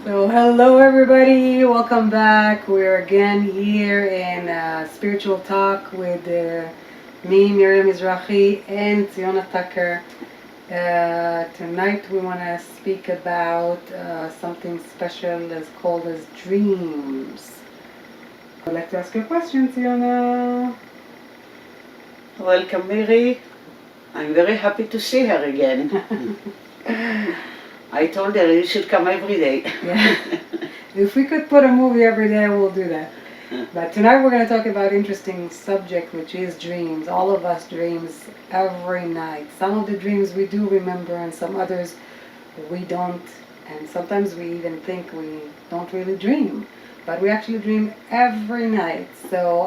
So hello everybody, welcome back. We're again here in Spiritual Talk with me, Miriam Mizrahi, and Siona Thacker. Tonight we want to speak about something special as called as dreams. I'd like to ask you a question, Siona. Welcome, Miri. I'm very happy to see her again. I told her you should come every day. Yeah. If we could put a movie every day, we'll do that. But tonight we're going to talk about an interesting subject, which is dreams. All of us dreams every night. Some of the dreams we do remember, and some others we don't. And sometimes we even think we don't really dream. But we actually dream every night. So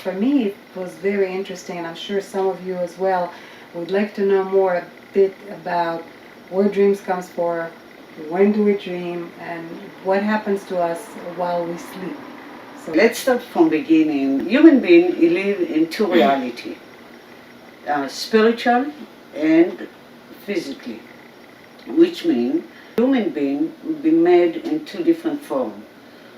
for me, it was very interesting, and I'm sure some of you as well would like to know more a bit about where dreams comes for, when do we dream, and what happens to us while we sleep. So let's start from beginning. Human beings live in two realities, spiritual and physically, which means human beings be made in two different forms.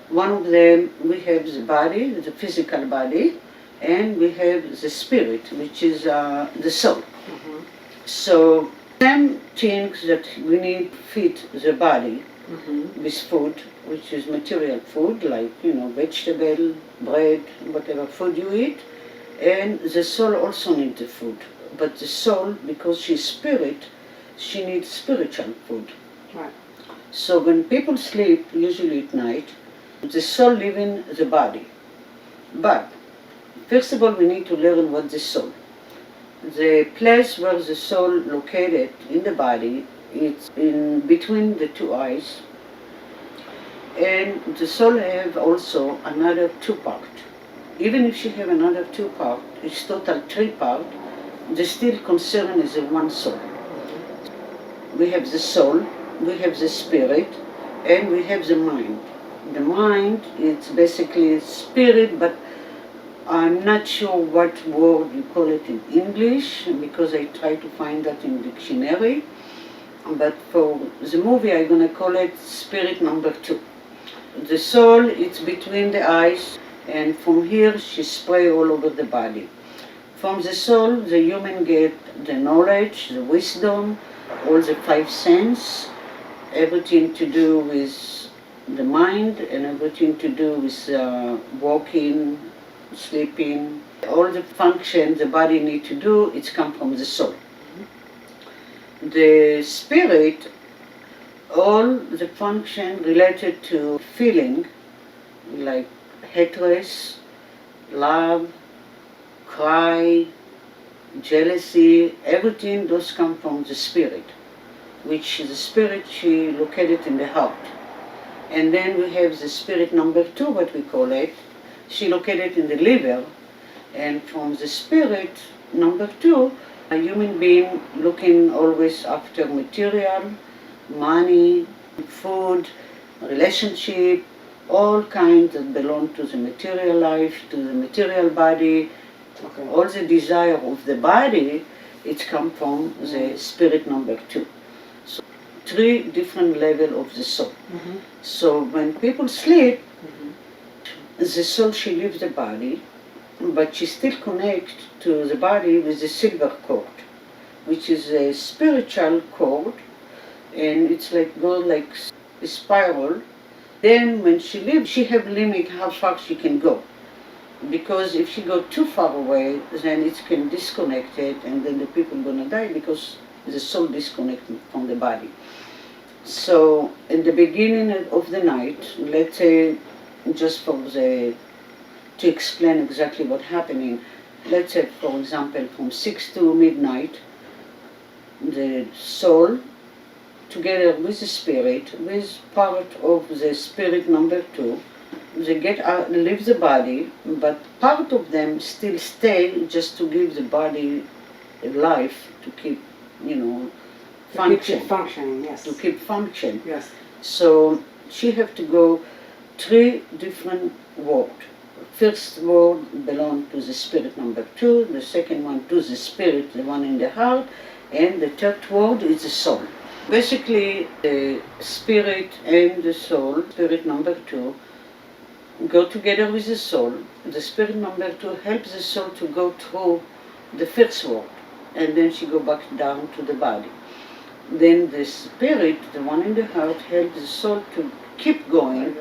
One of them, we have the body, the physical body, and we have the spirit, which is the soul. Mm-hmm. So some things that we need feed the body Mm-hmm. with food, which is material food, like, vegetable, bread, whatever food you eat. And the soul also needs the food. But the soul, because she's spirit, she needs spiritual food. Right. So when people sleep, usually at night, the soul lives in the body. But first of all, we need to learn what the soul. The place where the soul located in the body, it's in between the two eyes, and the soul have also another two parts. Even if she have another two parts, it's total three parts, the still concern is the one soul. We have the soul, we have the spirit, and we have the mind. The mind, it's basically spirit, but I'm not sure what word you call it in English, because I try to find that in dictionary. But for the movie, I'm going to call it spirit number 2. The soul, it's between the eyes, and from here she spray all over the body. From the soul, the human get the knowledge, the wisdom, all the 5 senses, everything to do with the mind, and everything to do with walking, sleeping. All the functions the body need to do, it's come from the soul. The spirit, all the function related to feeling, like hatred, love, cry, jealousy, everything those come from the spirit, which the spirit she located in the heart. And then we have the spirit number 2, what we call it, she located in the liver, and from the spirit number 2, a human being looking always after material, money, food, relationship, all kinds that belong to the material life, to the material body. Okay. All the desire of the body, it's come from the spirit number 2. So 3 different levels of the soul. Mm-hmm. So when people sleep, Mm-hmm. the soul, she leaves the body, but she still connects to the body with the silver cord, which is a spiritual cord, and it's like goes like a spiral. Then when she leaves, she have limit how far she can go, because if she go too far away, then it can disconnect it, and then the people gonna die because the soul disconnected from the body. So in the beginning of the night, let's say, just for to explain exactly what's happening, let's say, for example, from 6 to midnight, the soul, together with the spirit, with part of the spirit number 2, they get out, leave the body, but part of them still stay just to give the body a life, to keep, function. Functioning, yes. To keep function. Yes. So she have to go 3 different worlds. First world belong to the spirit number 2, the second one to the spirit, the one in the heart, and the third world is the soul. Basically, the spirit and the soul, spirit number 2, go together with the soul. The spirit number 2 helps the soul to go through the first world, and then she go back down to the body. Then the spirit, the one in the heart, helps the soul to keep going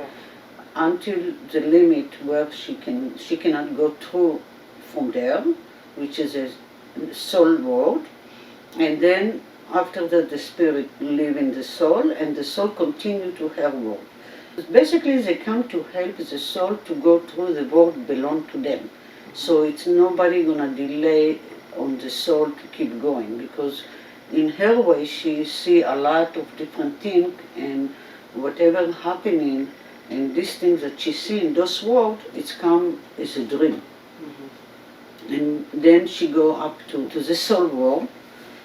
until the limit where she cannot go through from there, which is a soul world. And then after that the spirit live in the soul, and the soul continue to her world. Basically they come to help the soul to go through the world belong to them. So it's nobody gonna delay on the soul to keep going, because in her way she see a lot of different things, and whatever happening and these things that she see in those world, it's come as a dream. And then she go up to the soul world,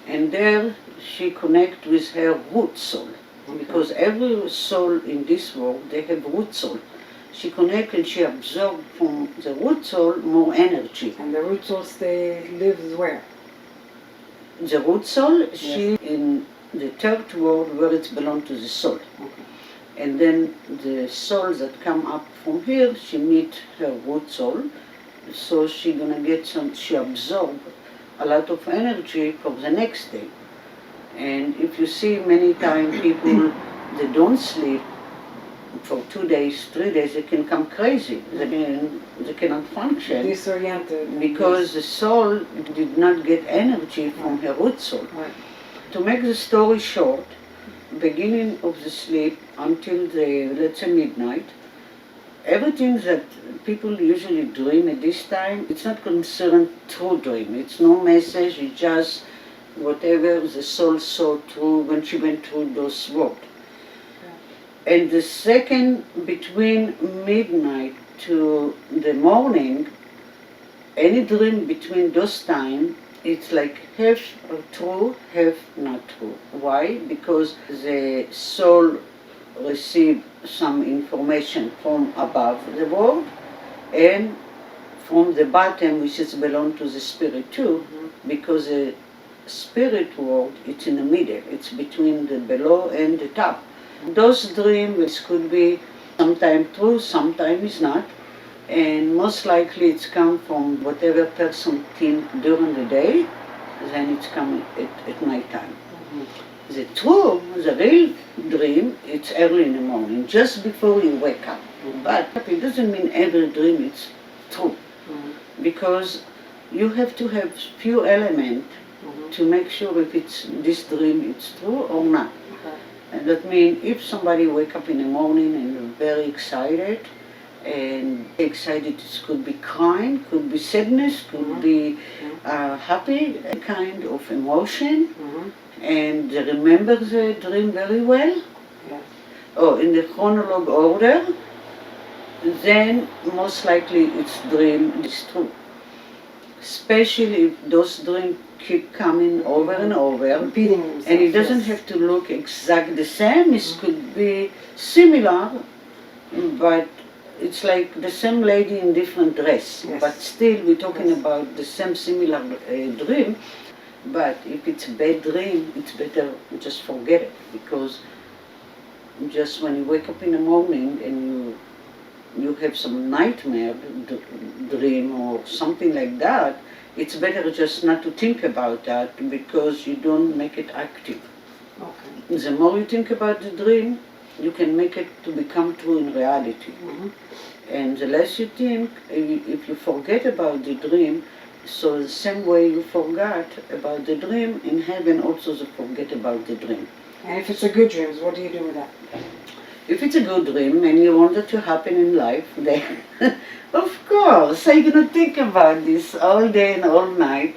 and there she connect with her root soul. Because every soul in this world, they have root soul. She connect and she absorb from the root soul more energy. And the root soul lives where? The root soul, Yes. she in the third world where it belongs to the soul. Okay. And then the souls that come up from here, she meet her root soul. So she gonna get she absorb a lot of energy for the next day. And if you see many times people, they don't sleep for 2 days, 3 days, they can come crazy. They cannot function. Disoriented. Because the soul did not get energy from her root soul. Right. To make the story short, beginning of the sleep until let's say midnight, everything that people usually dream at this time, it's not concerned true dream. It's no message, it's just whatever the soul saw through when she went through those worlds. And the second, between midnight to the morning, any dream between those time, it's like half true, half not true. Why? Because the soul receive some information from above the world and from the bottom, which is belong to the spirit too, because the spirit world, it's in the middle, it's between the below and the top. Those dreams could be sometimes true, sometimes not, and most likely it's come from whatever person think during the day, then it's come at night time. The true, the real dream, it's early in the morning, just before you wake up. But it doesn't mean every dream is true, because you have to have few elements to make sure if it's this dream it's true or not. And that means if somebody wake up in the morning and very excited, and excited it could be crying, could be sadness, could be happy, a kind of emotion, and they remember the dream very well, or in the chronological order, then most likely its dream is true. Especially if those dreams keep coming over and over, repeating themselves. and it doesn't have to look exactly the same, it could be similar, but it's like the same lady in different dress, but still we're talking about the same similar dream. But if it's a bad dream, it's better just forget it, because just when you wake up in the morning and you have some nightmare dream or something like that, it's better just not to think about that, because you don't make it active. Okay. The more you think about the dream, you can make it to become true in reality. And the less you think, if you forget about the dream, so the same way you forgot about the dream, in heaven also they forget about the dream. And if it's a good dream, what do you do with that? If it's a good dream and you want it to happen in life, then of course, I'm going to think about this all day and all night.